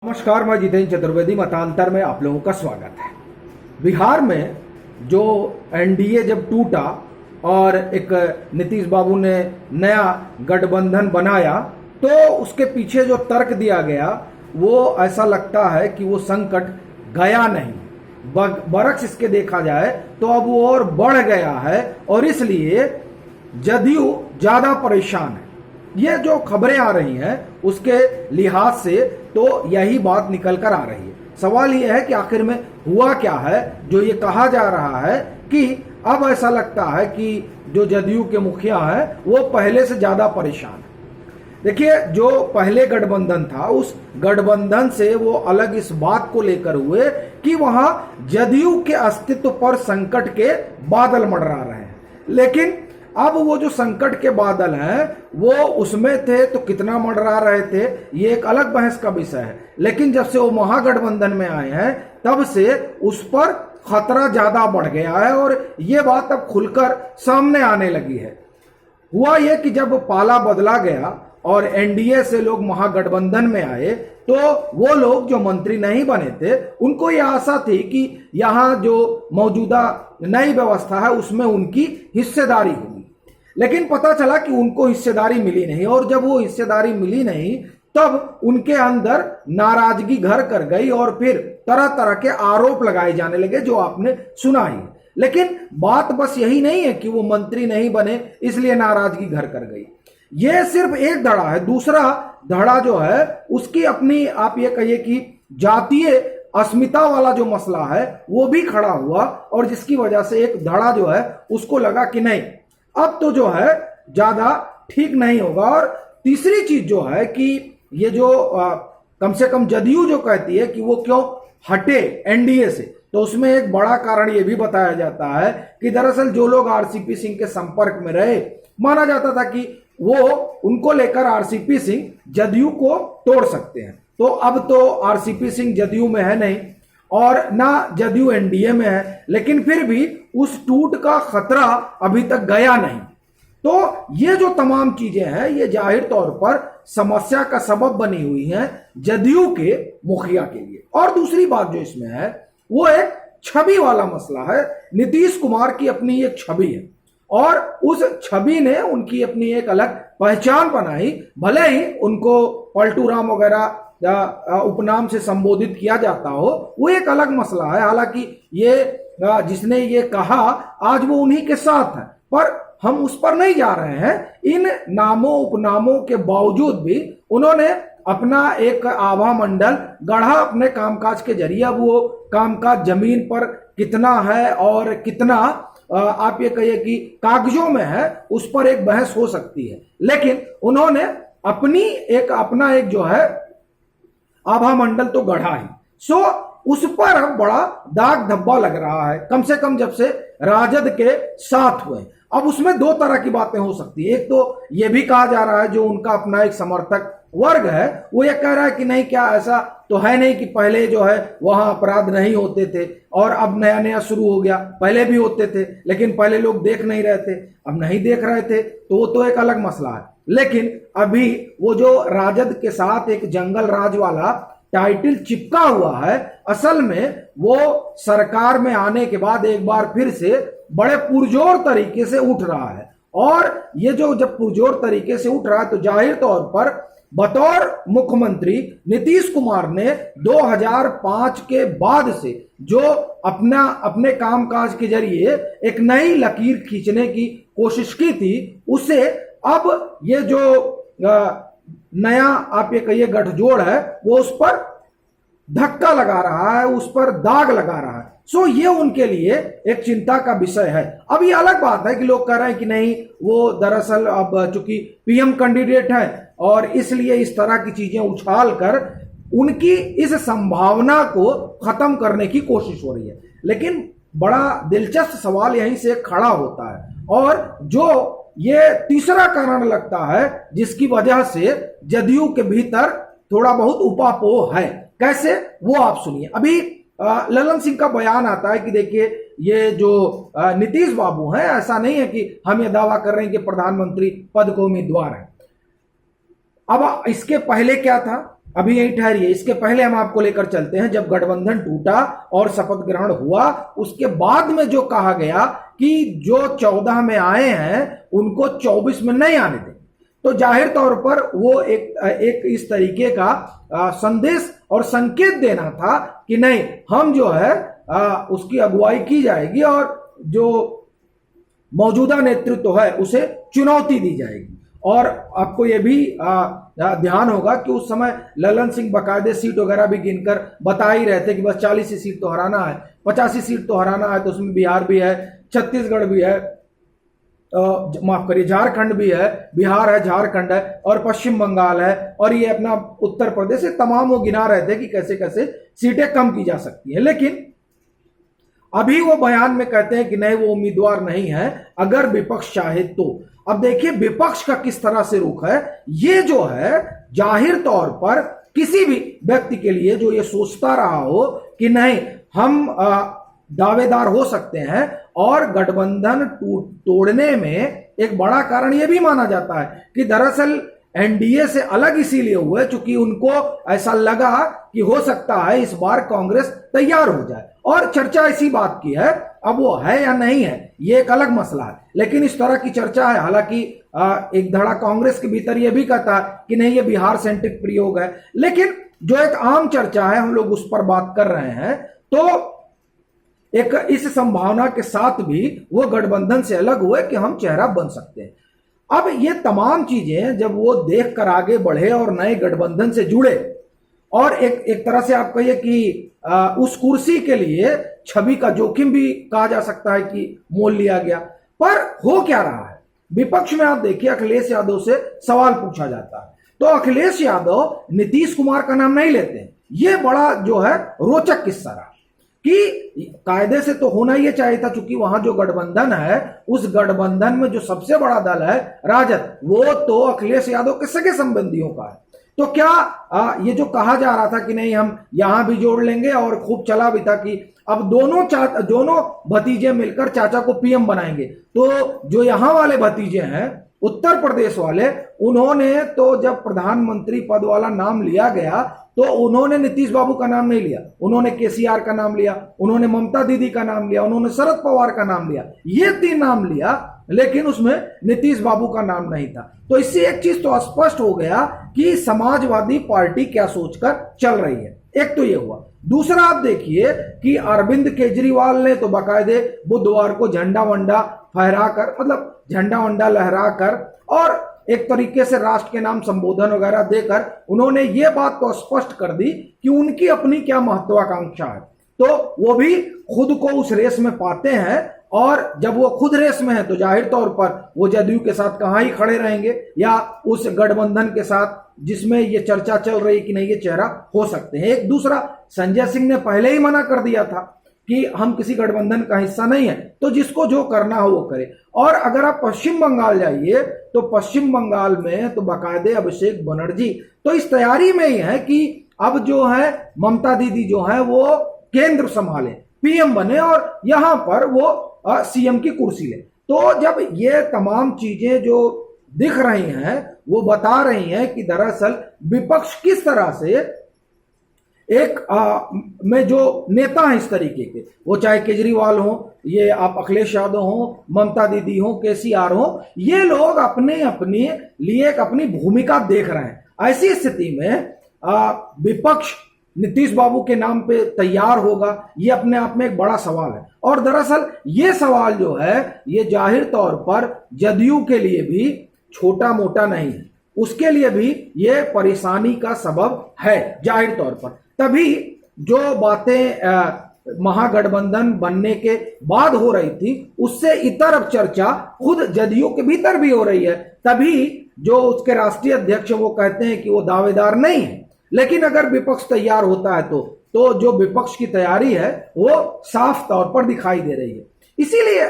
नमस्कार, मैं जितेंद्र चतुर्वेदी मतांतर में आप लोगों का स्वागत है। बिहार में जो एनडीए जब टूटा और एक नीतीश बाबू ने नया गठबंधन बनाया तो उसके पीछे जो तर्क दिया गया वो ऐसा लगता है कि वो संकट गया नहीं, बरक्स इसके देखा जाए तो अब वो और बढ़ गया है और इसलिए जदयू ज्यादा परेशान है। ये जो खबरें आ रही हैं उसके लिहाज से तो यही बात निकल कर आ रही है। सवाल ये है कि आखिर में हुआ क्या है जो ये कहा जा रहा है कि अब ऐसा लगता है कि जो जदयू के मुखिया हैं वो पहले से ज्यादा परेशान है। देखिए, जो पहले गठबंधन था उस गठबंधन से वो अलग इस बात को लेकर हुए कि वहां जदयू के अस्तित्व पर संकट के बादल मंडरा रहे हैं, लेकिन अब वो जो संकट के बादल हैं वो उसमें थे तो कितना मंडरा रहे थे ये एक अलग बहस का विषय है, लेकिन जब से वो महागठबंधन में आए हैं तब से उस पर खतरा ज्यादा बढ़ गया है और ये बात अब खुलकर सामने आने लगी है। हुआ ये कि जब पाला बदला गया और एनडीए से लोग महागठबंधन में आए तो वो लोग जो मंत्री नहीं बने थे उनको ये आशा थी कि यहाँ जो मौजूदा नई व्यवस्था है उसमें उनकी हिस्सेदारी होगी, लेकिन पता चला कि उनको हिस्सेदारी मिली नहीं और जब वो हिस्सेदारी मिली नहीं तब उनके अंदर नाराजगी घर कर गई और फिर तरह तरह के आरोप लगाए जाने लगे जो आपने सुना ही। लेकिन बात बस यही नहीं है कि वो मंत्री नहीं बने इसलिए नाराजगी घर कर गई, ये सिर्फ एक धड़ा है। दूसरा धड़ा जो है उसकी अपनी आप ये कहिए कि जातीय अस्मिता वाला जो मसला है वो भी खड़ा हुआ और जिसकी वजह से एक धड़ा जो है उसको लगा कि नहीं अब तो जो है ज्यादा ठीक नहीं होगा। और तीसरी चीज जो है कि ये जो कम से कम जदयू जो कहती है कि वो क्यों हटे एनडीए से, तो उसमें एक बड़ा कारण ये भी बताया जाता है कि दरअसल जो लोग आरसीपी सिंह के संपर्क में रहे माना जाता था कि वो उनको लेकर आरसीपी सिंह जदयू को तोड़ सकते हैं। तो अब तो आरसीपी सिंह जदयू में है नहीं और ना जदयू एनडीए में है, लेकिन फिर भी उस टूट का खतरा अभी तक गया नहीं। तो ये जो तमाम चीजें हैं ये जाहिर तौर पर समस्या का सबब बनी हुई हैं जदयू के मुखिया के लिए। और दूसरी बात जो इसमें है वो एक छवि वाला मसला है। नीतीश कुमार की अपनी एक छवि है और उस छवि ने उनकी अपनी एक अलग पहचान बनाई, भले ही उनको पलटू राम वगैरह उपनाम से संबोधित किया जाता हो वो एक अलग मसला है। हालांकि ये जिसने ये कहा आज वो उन्हीं के साथ है, पर हम उस पर नहीं जा रहे हैं। इन नामों उपनामों के बावजूद भी उन्होंने अपना एक आभा मंडल गढ़ा अपने कामकाज के जरिए। अब वो कामकाज जमीन पर कितना है और कितना आप ये कहिए कि कागजों में है उस पर एक बहस हो सकती है, लेकिन उन्होंने अपना एक जो है आभा मंडल तो गढ़ा ही। सो उस पर अब बड़ा दाग धब्बा लग रहा है, कम से कम जब से राजद के साथ हुए। अब उसमें दो तरह की बातें हो सकती है। एक तो यह भी कहा जा रहा है जो उनका अपना एक समर्थक वर्ग है वो ये कह रहा है कि नहीं, क्या ऐसा तो है नहीं कि पहले जो है वहां अपराध नहीं होते थे और अब नया नया शुरू हो गया। पहले भी होते थे लेकिन पहले लोग देख नहीं रहे थे, अब नहीं देख रहे थे तो वो तो एक अलग मसला है। लेकिन अभी वो जो राजद के साथ एक जंगल राज वाला टाइटल चिपका हुआ है, असल में वो सरकार में आने के बाद एक बार फिर से बड़े पुरजोर तरीके से उठ रहा है। और ये जो जब पुरजोर तरीके से उठ रहा है तो जाहिर तौर पर बतौर मुख्यमंत्री नीतीश कुमार ने 2005 के बाद से जो अपने कामकाज के जरिए एक नई लकीर खींचने की कोशिश की थी उसे अब ये जो नया आप ये कहिए गठजोड़ है वो उस पर धक्का लगा रहा है, उस पर दाग लगा रहा है। सो ये उनके लिए एक चिंता का विषय है। अब ये अलग बात है कि लोग कह रहे हैं कि नहीं वो दरअसल अब चूंकि पीएम कैंडिडेट है और इसलिए इस तरह की चीजें उछाल कर उनकी इस संभावना को खत्म करने की कोशिश हो रही है। लेकिन बड़ा दिलचस्प सवाल यहीं से खड़ा होता है और जो ये तीसरा कारण लगता है जिसकी वजह से जदयू के भीतर थोड़ा बहुत उपापोह है। कैसे वो आप सुनिए। अभी ललन सिंह का बयान आता है कि देखिए ये जो नीतीश बाबू हैं ऐसा नहीं है कि हम ये दावा कर रहे हैं कि प्रधानमंत्री पद को उम्मीदवार हैं। अब इसके पहले क्या था अभी यही ठहरिए, इसके पहले हम आपको लेकर चलते हैं जब गठबंधन टूटा और शपथ ग्रहण हुआ, उसके बाद में जो कहा गया कि जो 14 में आए हैं उनको 24 में नहीं आने दें, तो जाहिर तौर पर वो एक इस तरीके का संदेश और संकेत देना था कि नहीं, हम जो है उसकी अगुवाई की जाएगी और जो मौजूदा नेतृत्व है उसे चुनौती दी जाएगी। और आपको ये भी ध्यान होगा कि उस समय ललन सिंह बकायदे सीट वगैरह भी गिनकर बता ही रहे थे कि बस 40 सीट तो हराना है, 85 सीट तो हराना है, तो उसमें बिहार भी है, छत्तीसगढ़ भी है, माफ करिए झारखंड भी है, बिहार है, झारखंड है और पश्चिम बंगाल है और ये अपना उत्तर प्रदेश है, तमाम वो गिना रहे थे कि कैसे कैसे सीटें कम की जा सकती हैं। लेकिन अभी वो बयान में कहते हैं कि नहीं, वो उम्मीदवार नहीं है अगर विपक्ष चाहे तो। अब देखिए विपक्ष का किस तरह से रुख है, ये जो है जाहिर तौर पर किसी भी व्यक्ति के लिए जो ये सोचता रहा हो कि नहीं हम दावेदार हो सकते हैं, और गठबंधन तोड़ने में एक बड़ा कारण यह भी माना जाता है कि दरअसल एनडीए से अलग इसीलिए हुए क्योंकि उनको ऐसा लगा कि हो सकता है इस बार कांग्रेस तैयार हो जाए, और चर्चा इसी बात की है। अब वो है या नहीं है ये एक अलग मसला है, लेकिन इस तरह की चर्चा है। हालांकि एक धड़ा कांग्रेस के भीतर यह भी कहता है कि नहीं ये बिहार सेंट्रिक प्रयोग है, लेकिन जो एक आम चर्चा है हम लोग उस पर बात कर रहे हैं। तो एक इस संभावना के साथ भी वो गठबंधन से अलग हुए कि हम चेहरा बन सकते हैं। अब ये तमाम चीजें जब वो देख कर आगे बढ़े और नए गठबंधन से जुड़े, और एक तरह से आप कहिए कि उस कुर्सी के लिए छवि का जोखिम भी कहा जा सकता है कि मोल लिया गया। पर हो क्या रहा है, विपक्ष में आप देखिए अखिलेश यादव से सवाल पूछा जाता है तो अखिलेश यादव नीतीश कुमार का नाम नहीं लेते हैं। ये बड़ा जो है रोचक किस्सा रहा कि कायदे से तो होना ही चाहिए था, चूंकि वहां जो गठबंधन है उस गठबंधन में जो सबसे बड़ा दल है राजद, वो तो अखिलेश यादव के सगे संबंधियों का है। तो क्या ये जो कहा जा रहा था कि नहीं हम यहां भी जोड़ लेंगे, और खूब चला भी था कि अब दोनों भतीजे मिलकर चाचा को पीएम बनाएंगे, तो जो यहां वाले भतीजे हैं उत्तर प्रदेश वाले, उन्होंने तो जब प्रधानमंत्री पद वाला नाम लिया गया तो उन्होंने नीतीश बाबू का नाम नहीं लिया, उन्होंने केसीआर का नाम लिया, उन्होंने ममता दीदी का नाम लिया, उन्होंने शरद पवार का नाम लिया, ये 3 नाम लिया, लेकिन उसमें नीतीश बाबू का नाम नहीं था। तो इससे एक चीज तो स्पष्ट हो गया कि समाजवादी पार्टी क्या सोचकर चल रही है। एक तो ये हुआ। दूसरा आप देखिए कि अरविंद केजरीवाल ने तो बाकायदे बुधवार को झंडा वंडा फहराकर, मतलब झंडा वंडा लहराकर और एक तरीके से राष्ट्र के नाम संबोधन वगैरह देकर उन्होंने ये बात तो स्पष्ट कर दी कि उनकी अपनी क्या महत्वाकांक्षा है। तो वो भी खुद को उस रेस में पाते हैं, और जब वो खुद रेस में है तो जाहिर तौर पर वो जदयू के साथ कहां ही खड़े रहेंगे, या उस गठबंधन के साथ जिसमें ये चर्चा चल रही कि नहीं ये चेहरा हो सकते हैं। एक दूसरा, संजय सिंह ने पहले ही मना कर दिया था कि हम किसी गठबंधन का हिस्सा नहीं है, तो जिसको जो करना हो वो करे। और अगर आप पश्चिम बंगाल जाइए तो पश्चिम बंगाल में तो बाकायदे अभिषेक बनर्जी तो इस तैयारी में ही है कि अब जो है ममता दीदी जो है वो केंद्र संभाले, पीएम बने और यहां पर वो सीएम की कुर्सी ले। तो जब ये तमाम चीजें जो दिख रही हैं वो बता रही हैं कि दरअसल विपक्ष किस तरह से एक में जो नेता हैं इस तरीके के, वो चाहे केजरीवाल हो, ये आप अखिलेश यादव हो, ममता दीदी हो, केसीआर हो, ये लोग अपने अपने लिए एक अपनी भूमिका देख रहे हैं। ऐसी स्थिति में विपक्ष नीतीश बाबू के नाम पे तैयार होगा, ये अपने आप में एक बड़ा सवाल है। और दरअसल ये सवाल जो है ये जाहिर तौर पर जदयू के लिए भी छोटा मोटा नहीं है, उसके लिए भी ये परेशानी का सबब है जाहिर तौर पर। तभी जो बातें महागठबंधन बनने के बाद हो रही थी उससे इतर अब चर्चा खुद जदयू के भीतर भी हो रही है। तभी जो उसके राष्ट्रीय अध्यक्ष वो कहते हैं कि वो दावेदार नहीं है, लेकिन अगर विपक्ष तैयार होता है तो जो विपक्ष की तैयारी है वो साफ तौर पर दिखाई दे रही है। इसीलिए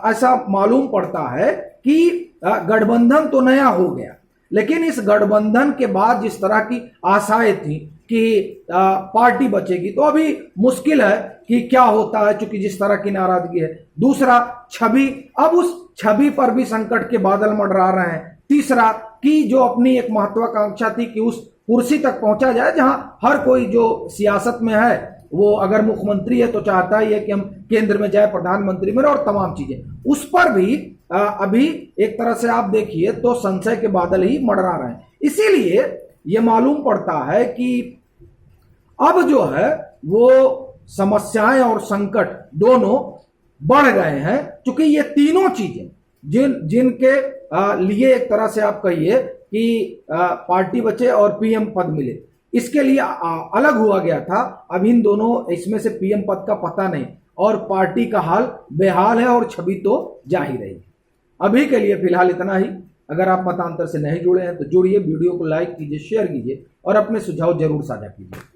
ऐसा मालूम पड़ता है कि गठबंधन तो नया हो गया, लेकिन इस गठबंधन के बाद जिस तरह की आशाएं थी कि पार्टी बचेगी, तो अभी मुश्किल है कि क्या होता है, चूंकि जिस तरह की नाराजगी है। दूसरा, छवि, अब उस छवि पर भी संकट के बादल मंडरा रहे हैं। तीसरा, कि जो अपनी एक महत्वाकांक्षा थी कि उस कुर्सी तक पहुंचा जाए जहां हर कोई जो सियासत में है वो अगर मुख्यमंत्री है तो चाहता ही है कि हम केंद्र में जाए, प्रधानमंत्री में, और तमाम चीजें। उस पर भी अभी एक तरह से आप देखिए तो संशय के बादल ही मंडरा रहे हैं। इसीलिए ये मालूम पड़ता है कि अब जो है वो समस्याएं और संकट दोनों बढ़ गए हैं, क्योंकि ये तीनों चीजें जिनके लिए एक तरह से आप कहिए कि पार्टी बचे और पीएम पद मिले, इसके लिए अलग हुआ गया था। अब इन दोनों इसमें से पीएम पद का पता नहीं और पार्टी का हाल बेहाल है और छवि तो जा ही रही है। अभी के लिए फिलहाल इतना ही। अगर आप मतांतर से नहीं जुड़े हैं तो जुड़िए, वीडियो को लाइक कीजिए, शेयर कीजिए और अपने सुझाव जरूर साझा कीजिए।